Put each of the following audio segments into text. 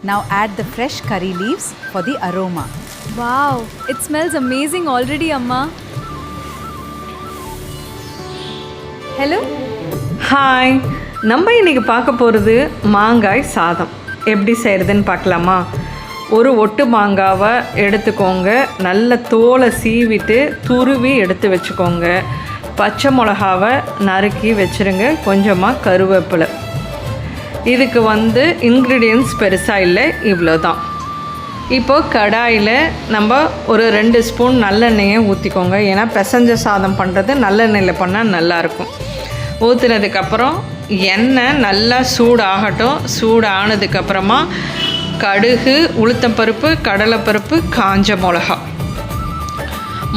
Now add the fresh curry leaves for the aroma. Wow, it smells amazing already, Amma. Hello? Hi, நம்ம இன்றைக்கி பார்க்க போகிறது மாங்காய் சாதம். எப்படி செய்கிறதுன்னு பார்க்கலாமா? ஒரு ஒட்டு மாங்காவை எடுத்துக்கோங்க, நல்ல தோலை சீவிட்டு துருவி எடுத்து வச்சுக்கோங்க. பச்சை மிளகாவை நறுக்கி வச்சுருங்க, கொஞ்சமாக கருவேப்பிலை. இதுக்கு இன்க்ரீடியன்ட்ஸ் பெருசாக இல்லை, இவ்வளோ தான். இப்போது கடாயில் நம்ம ஒரு 2 ஸ்பூன் நல்லெண்ணெயை ஊற்றிக்கோங்க. ஏன்னா பிசைஞ்ச சாதம் பண்ணுறது நல்லெண்ணெயில் பண்ணால் நல்லாயிருக்கும். ஊற்றினதுக்கப்புறம் எண்ணெய் நல்லா சூடாகட்டும். சூடானதுக்கப்புறமா கடுகு, உளுத்தம்பருப்பு, கடலைப்பருப்பு, காஞ்ச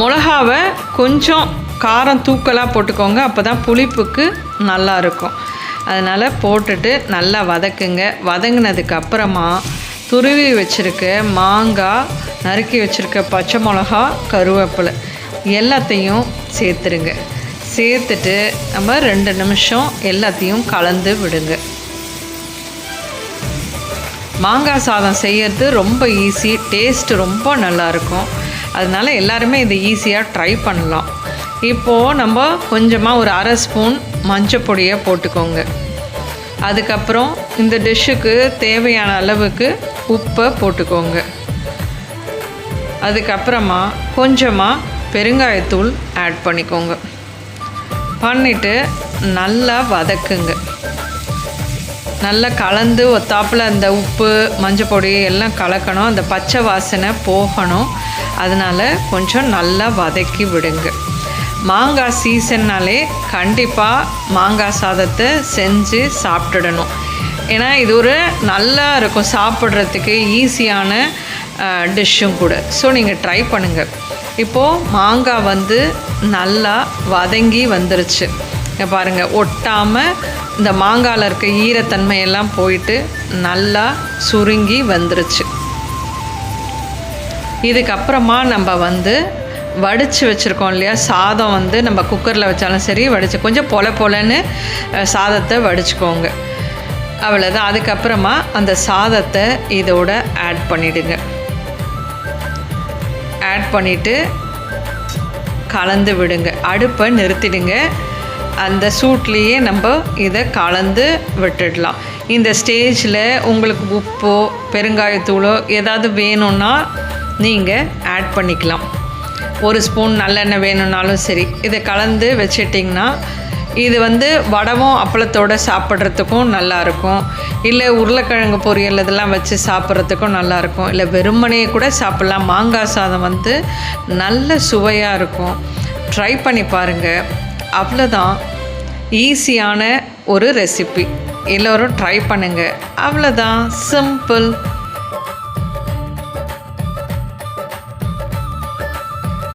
மிளகாவை கொஞ்சம் காரம் தூக்கலாக போட்டுக்கோங்க. அப்போ தான் புளிப்புக்கு நல்லாயிருக்கும். அதனால் போட்டுட்டு நல்லா வதக்குங்க. வதங்கினதுக்கப்புறமா துருவி வச்சுருக்க மாங்காய், நறுக்கி வச்சுருக்க பச்சை மிளகா, கருவேப்பிலை எல்லாத்தையும் சேர்த்துருங்க. சேர்த்துட்டு நம்ம 2 நிமிஷம் எல்லாத்தையும் கலந்து விடுங்க. மாங்காய் சாதம் செய்யறது ரொம்ப ஈஸி, டேஸ்ட்டு ரொம்ப நல்லாயிருக்கும். அதனால் எல்லாருமே இதை ஈஸியாக ட்ரை பண்ணலாம். இப்போது நம்ம கொஞ்சமாக ஒரு 1/2 ஸ்பூன் மஞ்சள் பொடியை போட்டுக்கோங்க. அதுக்கப்புறம் இந்த டிஷ்ஷுக்கு தேவையான அளவுக்கு உப்பை போட்டுக்கோங்க. அதுக்கப்புறமா கொஞ்சமாக பெருங்காயத்தூள் ஆட் பண்ணிக்கோங்க. பண்ணிவிட்டு நல்லா வதக்குங்க. நல்லா கலந்து ஒத்தாப்பில் அந்த உப்பு, மஞ்சள் பொடி எல்லாம் கலக்கணும். அந்த பச்சை வாசனை போகணும். அதனால் கொஞ்சம் நல்லா வதக்கி விடுங்க. மாங்காய் சீசன்னாலே கண்டிப்பாக மாங்காய் சாதத்தை செஞ்சு சாப்பிட்டுடணும். ஏன்னா இது ஒரு நல்லா இருக்கும், சாப்பிட்றதுக்கு ஈஸியான டிஷ்ஷும் கூட. ஸோ நீங்கள் ட்ரை பண்ணுங்கள். இப்போது மாங்காய் நல்லா வதங்கி வந்துருச்சு. இங்கே பாருங்கள், ஒட்டாமல் இந்த மாங்காயில் இருக்க ஈரத்தன்மையெல்லாம் போயிட்டு நல்லா சுருங்கி வந்துருச்சு. இதுக்கப்புறமா நம்ம வடித்து வச்சுருக்கோம் இல்லையா சாதம், நம்ம குக்கரில் வச்சாலும் சரி வடித்து கொஞ்சம் பொலன்னு சாதத்தை வடிச்சுக்கோங்க. அவ்வளோதான். அதுக்கப்புறமா அந்த சாதத்தை இதோட ஆட் பண்ணிவிடுங்க. ஆட் பண்ணிவிட்டு கலந்து விடுங்க. அடுப்பை நிறுத்திடுங்க. அந்த சூட்லேயே நம்ம இதை கலந்து விட்டுடலாம். இந்த ஸ்டேஜில் உங்களுக்கு உப்போ பெருங்காயத்தூளோ ஏதாவது வேணும்னா நீங்கள் ஆட் பண்ணிக்கலாம். 1 ஸ்பூன் நல்லெண்ணெய் வேணும்னாலும் சரி. இதை கலந்து வச்சிட்டிங்கன்னா இது வடவும் அப்பளத்தோடு சாப்பிட்றதுக்கும் நல்லாயிருக்கும். இல்லை உருளைக்கிழங்கு பொரியல் இதெல்லாம் வச்சு சாப்பிட்றதுக்கும் நல்லாயிருக்கும். இல்லை வெறுமனையே கூட சாப்பிட்லாம். மாங்காய் சாதம் நல்ல சுவையாக இருக்கும். ட்ரை பண்ணி பாருங்கள். அவ்வளோதான், ஈஸியான ஒரு ரெசிபி. எல்லோரும் ட்ரை பண்ணுங்கள். அவ்வளோதான், சிம்பிள்.